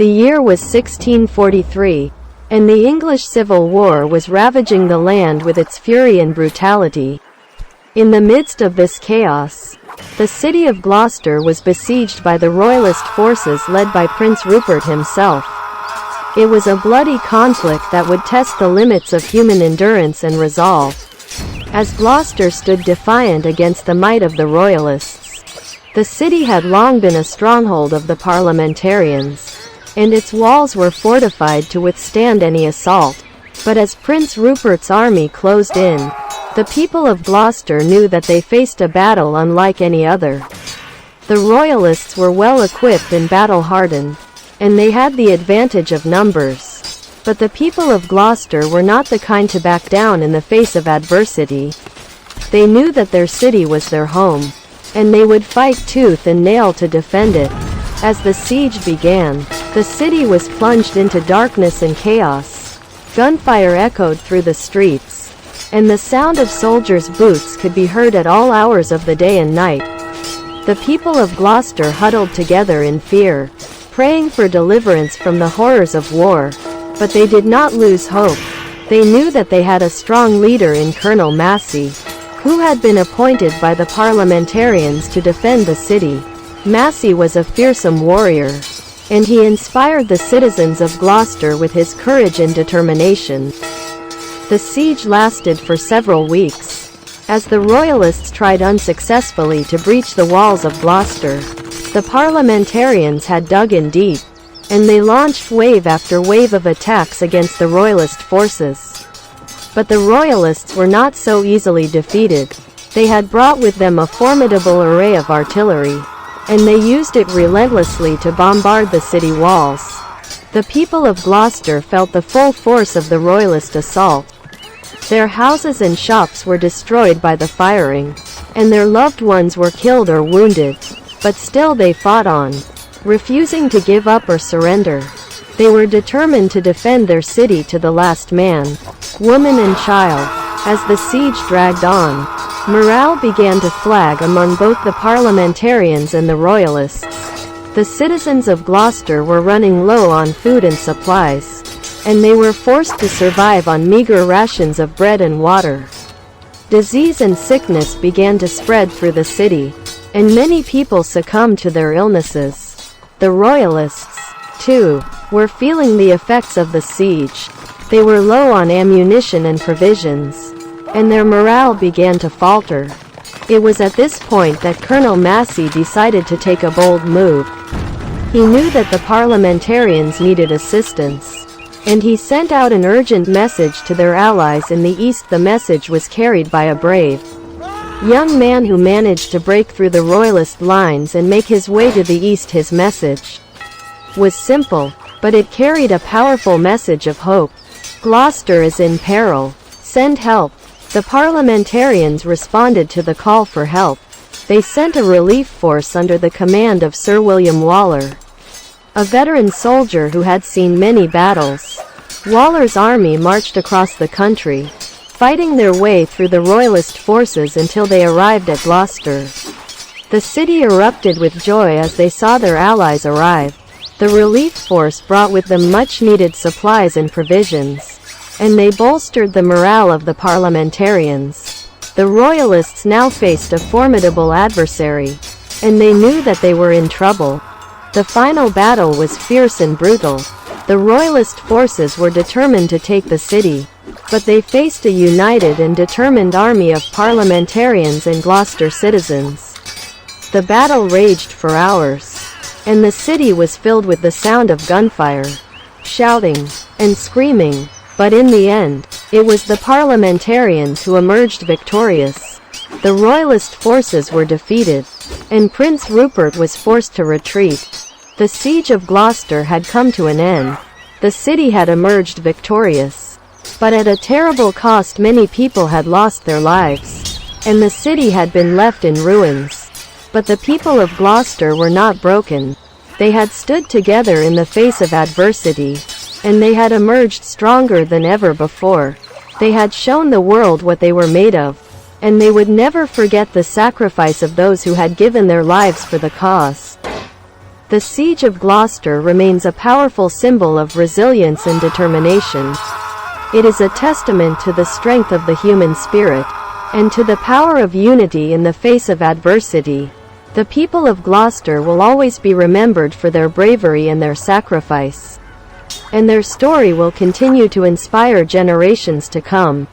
The year was 1643, and the English Civil War was ravaging the land with its fury and brutality. In the midst of this chaos, the city of Gloucester was besieged by the royalist forces led by Prince Rupert himself. It was a bloody conflict that would test the limits of human endurance and resolve. As Gloucester stood defiant against the might of the royalists, the city had long been a stronghold of the parliamentarians, and its walls were fortified to withstand any assault. But as Prince Rupert's army closed in, the people of Gloucester knew that they faced a battle unlike any other. The royalists were well equipped and battle-hardened, and they had the advantage of numbers. But the people of Gloucester were not the kind to back down in the face of adversity. They knew that their city was their home, and they would fight tooth and nail to defend it. As the siege began, the city was plunged into darkness and chaos. Gunfire echoed through the streets, and the sound of soldiers' boots could be heard at all hours of the day and night. The people of Gloucester huddled together in fear, praying for deliverance from the horrors of war. But they did not lose hope. They knew that they had a strong leader in Colonel Massey, who had been appointed by the parliamentarians to defend the city. Massey was a fearsome warrior, and he inspired the citizens of Gloucester with his courage and determination. The siege lasted for several weeks, as the royalists tried unsuccessfully to breach the walls of Gloucester. The parliamentarians had dug in deep, and they launched wave after wave of attacks against the royalist forces. But the royalists were not so easily defeated. They had brought with them a formidable array of artillery, and they used it relentlessly to bombard the city walls. The people of Gloucester felt the full force of the royalist assault. Their houses and shops were destroyed by the firing, and their loved ones were killed or wounded. But still they fought on, refusing to give up or surrender. They were determined to defend their city to the last man, woman and child. As the siege dragged on, morale began to flag among both the parliamentarians and the royalists. The citizens of Gloucester were running low on food and supplies, and they were forced to survive on meager rations of bread and water. Disease and sickness began to spread through the city, and many people succumbed to their illnesses. The royalists, too, were feeling the effects of the siege. They were low on ammunition and provisions, and their morale began to falter. It was at this point that Colonel Massey decided to take a bold move. He knew that the parliamentarians needed assistance, and he sent out an urgent message to their allies in the east. The message was carried by a brave young man who managed to break through the royalist lines and make his way to the east. His message was simple, but it carried a powerful message of hope. Gloucester is in peril. Send help. The parliamentarians responded to the call for help. They sent a relief force under the command of Sir William Waller, a veteran soldier who had seen many battles. Waller's army marched across the country, fighting their way through the royalist forces until they arrived at Gloucester. The city erupted with joy as they saw their allies arrive. The relief force brought with them much-needed supplies and provisions, and they bolstered the morale of the parliamentarians. The royalists now faced a formidable adversary, and they knew that they were in trouble. The final battle was fierce and brutal. The royalist forces were determined to take the city, but they faced a united and determined army of parliamentarians and Gloucester citizens. The battle raged for hours, and the city was filled with the sound of gunfire, shouting, and screaming. But in the end, it was the parliamentarians who emerged victorious. The royalist forces were defeated, and Prince Rupert was forced to retreat. The siege of Gloucester had come to an end. The city had emerged victorious, but at a terrible cost. Many people had lost their lives, and the city had been left in ruins. But the people of Gloucester were not broken. They had stood together in the face of adversity, and they had emerged stronger than ever before. They had shown the world what they were made of, and they would never forget the sacrifice of those who had given their lives for the cause. The siege of Gloucester remains a powerful symbol of resilience and determination. It is a testament to the strength of the human spirit, and to the power of unity in the face of adversity. The people of Gloucester will always be remembered for their bravery and their sacrifice, and their story will continue to inspire generations to come.